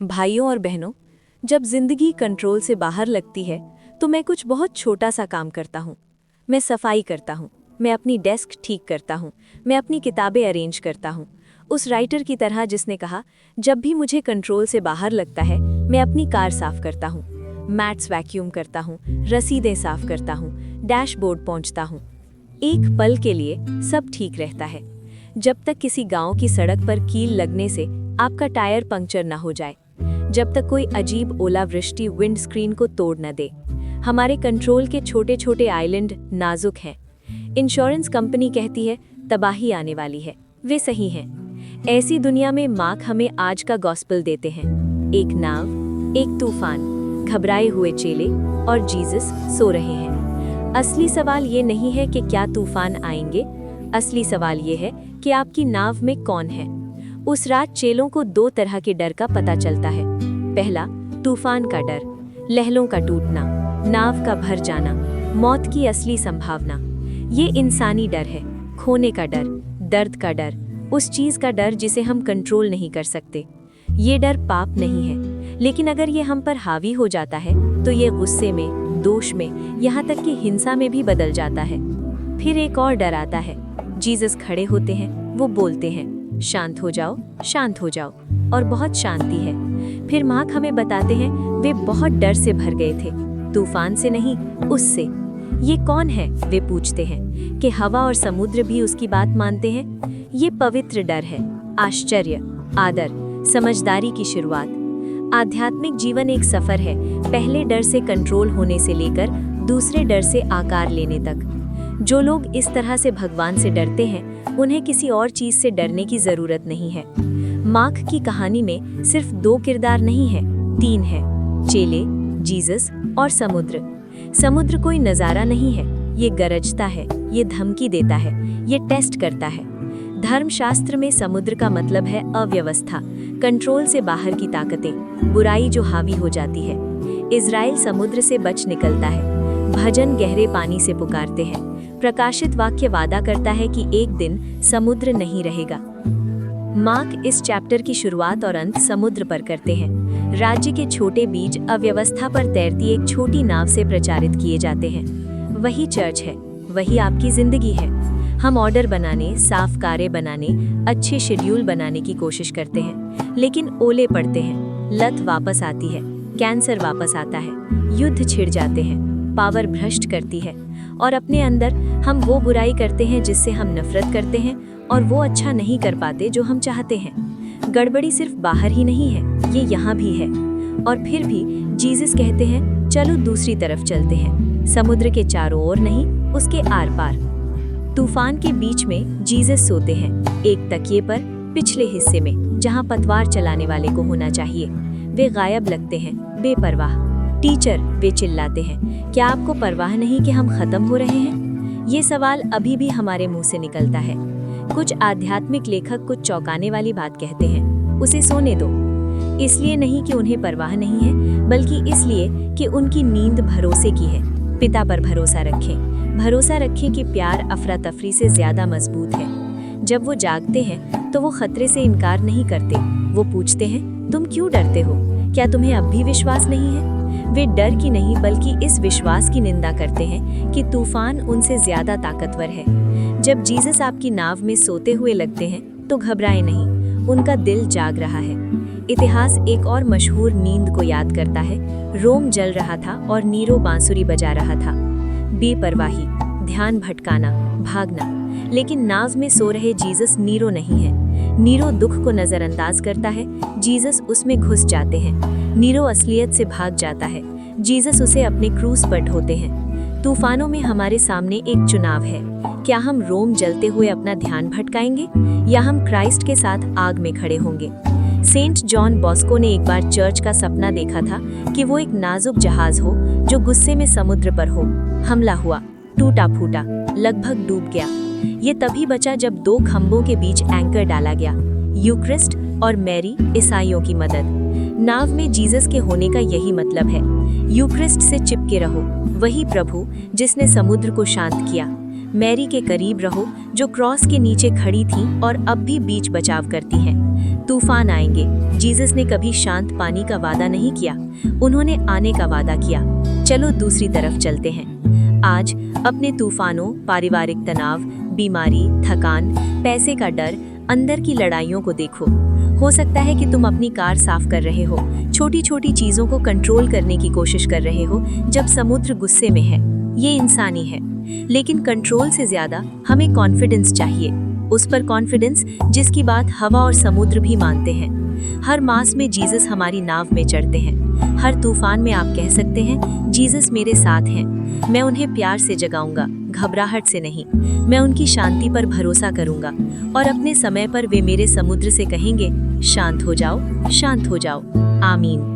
भाइयों और बहनों, जब जिंदगी कंट्रोल से बाहर लगती है तो मैं कुछ बहुत छोटा सा काम करता हूँ। मैं सफाई करता हूँ, मैं अपनी डेस्क ठीक करता हूँ, मैं अपनी किताबें अरेंज करता हूँ। उस राइटर की तरह जिसने कहा, जब भी मुझे कंट्रोल से बाहर लगता है मैं अपनी कार साफ करता हूँ, मैट्स वैक्यूम करता हूँ, रसीदें साफ करता हूँ, डैशबोर्ड पोंछता हूँ। एक पल के लिए सब ठीक रहता है, जब तक किसी गांव की सड़क पर कील लगने से आपका टायर पंक्चर न हो जाए, जब तक कोई अजीब ओलावृष्टि विंड स्क्रीन को तोड़ न दे। हमारे कंट्रोल के छोटे छोटे आइलैंड नाजुक हैं। इंश्योरेंस कंपनी कहती है तबाही आने वाली है, वे सही हैं। ऐसी दुनिया में मार्क हमें आज का गॉस्पेल देते हैं। एक नाव, एक तूफान, घबराए हुए चेले और जीसस सो रहे हैं। असली सवाल ये नहीं है कि क्या तूफान आएंगे, असली सवाल ये है कि आपकी नाव में कौन है। उस रात चेलों को दो तरह के डर का पता चलता है। पहला, तूफान का डर, लहरों का टूटना, नाव का भर जाना, मौत की असली संभावना। ये इंसानी डर है, खोने का डर, दर्द का डर, उस चीज का डर जिसे हम कंट्रोल नहीं कर सकते। ये डर पाप नहीं है, लेकिन अगर ये हम पर हावी हो जाता है तो ये गुस्से में, दोष में, यहाँ तक कि हिंसा में भी बदल जाता है। फिर एक और डर आता है। जीसस खड़े होते हैं, वो बोलते हैं, शांत हो जाओ, शांत हो जाओ, और बहुत शांति है। फिर मार्क हमें बताते हैं वे बहुत डर से भर गए थे, तूफान से नहीं, उससे। ये कौन है, वे पूछते हैं। कि हवा और समुद्र भी उसकी बात मानते हैं। ये पवित्र डर है, आश्चर्य, आदर, समझदारी की शुरुआत। आध्यात्मिक जीवन एक सफर है, पहले डर से कंट्रोल होने से लेकर दूसरे डर से आकार लेने तक। जो लोग इस तरह से भगवान से डरते हैं, उन्हें किसी और चीज से डरने की जरूरत नहीं है। मार्क की कहानी में सिर्फ दो किरदार नहीं है, तीन है, चेले, जीसस और समुद्र। समुद्र कोई नजारा नहीं है, ये गरजता है, ये धमकी देता है, ये टेस्ट करता है। धर्मशास्त्र में समुद्र का मतलब है अव्यवस्था, कंट्रोल से बाहर की ताकतें, बुराई जो हावी हो जाती है। इज़राइल समुद्र से बच निकलता है, भजन गहरे पानी से पुकारते हैं, प्रकाशित वाक्य वादा करता है कि एक दिन समुद्र नहीं रहेगा। मार्क इस चैप्टर की शुरुआत और अंत समुद्र पर करते हैं। राज्य के छोटे बीज अव्यवस्था पर तैरती एक छोटी नाव से प्रचारित किए जाते हैं। वही चर्च है, वही आपकी जिंदगी है। हम ऑर्डर बनाने, साफ कारें बनाने, अच्छे शेड्यूल बनाने की कोशिश करते हैं, लेकिन ओले पड़ते हैं, लत वापस आती है, कैंसर वापस आता है, युद्ध छिड़ जाते हैं, पावर भ्रष्ट करती है, और अपने अंदर हम वो बुराई करते हैं जिससे हम नफरत करते हैं, और वो अच्छा नहीं कर पाते जो हम चाहते हैं। गड़बड़ी सिर्फ बाहर ही नहीं है, ये यहाँ भी है। और फिर भी जीसस कहते हैं, चलो दूसरी तरफ चलते हैं, समुद्र के चारों ओर नहीं, उसके आर पार। तूफान के बीच में जीसस सोते हैं, एक तकिए पर, पिछले हिस्से में, जहाँ पतवार चलाने वाले को होना चाहिए। वे गायब लगते हैं, बेपरवाह। टीचर, वे चिल्लाते हैं, क्या आपको परवाह नहीं कि हम खत्म हो रहे हैं? ये सवाल अभी भी हमारे मुंह से निकलता है। कुछ आध्यात्मिक लेखक कुछ चौंकाने वाली बात कहते हैं, उसे सोने दो। इसलिए नहीं कि उन्हें परवाह नहीं है, बल्कि इसलिए कि उनकी नींद भरोसे की है। पिता पर भरोसा रखें कि प्यार अफरा तफरी से ज्यादा मजबूत है। जब वो जागते हैं तो वो खतरे से इनकार नहीं करते। वो पूछते हैं, तुम क्यों डरते हो? क्या तुम्हें अब भी विश्वास नहीं है? वे डर की नहीं बल्कि इस विश्वास की निंदा करते हैं कि तूफान उनसे ज्यादा ताकतवर है। जब जीसस आपकी नाव में सोते हुए लगते हैं तो घबराए नहीं, उनका दिल जाग रहा है। इतिहास एक और मशहूर नींद को याद करता है। रोम जल रहा था और नीरो बांसुरी बजा रहा था। बेपरवाही, ध्यान भटकाना, भागना। लेकिन नाव में सो रहे जीसस नीरो नहीं है। नीरो दुख को नजरअंदाज करता है, जीसस उसमें घुस जाते हैं। नीरो असलियत से भाग जाता है, जीसस उसे अपने क्रूज पर ढोते हैं। तूफानों में हमारे सामने एक चुनाव है। क्या हम रोम जलते हुए अपना ध्यान भटकाएंगे, या हम क्राइस्ट के साथ आग में खड़े होंगे? सेंट जॉन बॉस्को ने एक बार चर्च का सपना देखा था कि वो एक नाजुक जहाज हो जो गुस्से में समुद्र पर हो। हमला हुआ, टूटा फूटा, लगभग डूब गया। ये तभी बचा जब दो खंभों के बीच एंकर डाला गया, यूक्रिस्ट और मैरी, ईसाइयों की मदद। नाव में जीसस के होने का यही मतलब है। यूक्रिस्ट से चिपके रहो, वही प्रभु जिसने समुद्र को शांत किया। मैरी के करीब रहो, जो क्रॉस के नीचे खड़ी थी और अब भी बीच बचाव करती हैं। तूफान आएंगे। जीसस ने कभी शांत पानी का वादा नहीं किया, उन्होंने आने का वादा किया। चलो दूसरी तरफ चलते हैं। आज अपने तूफानों, पारिवारिक तनाव, बीमारी, थकान, पैसे का डर, अंदर की लड़ाइयों को देखो। हो सकता है कि तुम अपनी कार साफ कर रहे हो, छोटी छोटी चीजों को कंट्रोल करने की कोशिश कर रहे हो जब समुद्र गुस्से में है। ये इंसानी है, लेकिन कंट्रोल से ज्यादा हमें कॉन्फिडेंस चाहिए। उस पर कॉन्फिडेंस जिसकी बात हवा और समुद्र भी मानते हैं। हर मास में जीसस हमारी नाव में चढ़ते हैं। हर तूफान में आप कह सकते हैं, जीसस मेरे साथ हैं। मैं उन्हें प्यार से जगाऊंगा, घबराहट से नहीं। मैं उनकी शांति पर भरोसा करूंगा और अपने समय पर वे मेरे समुद्र से कहेंगे, शांत हो जाओ, शांत हो जाओ। आमीन।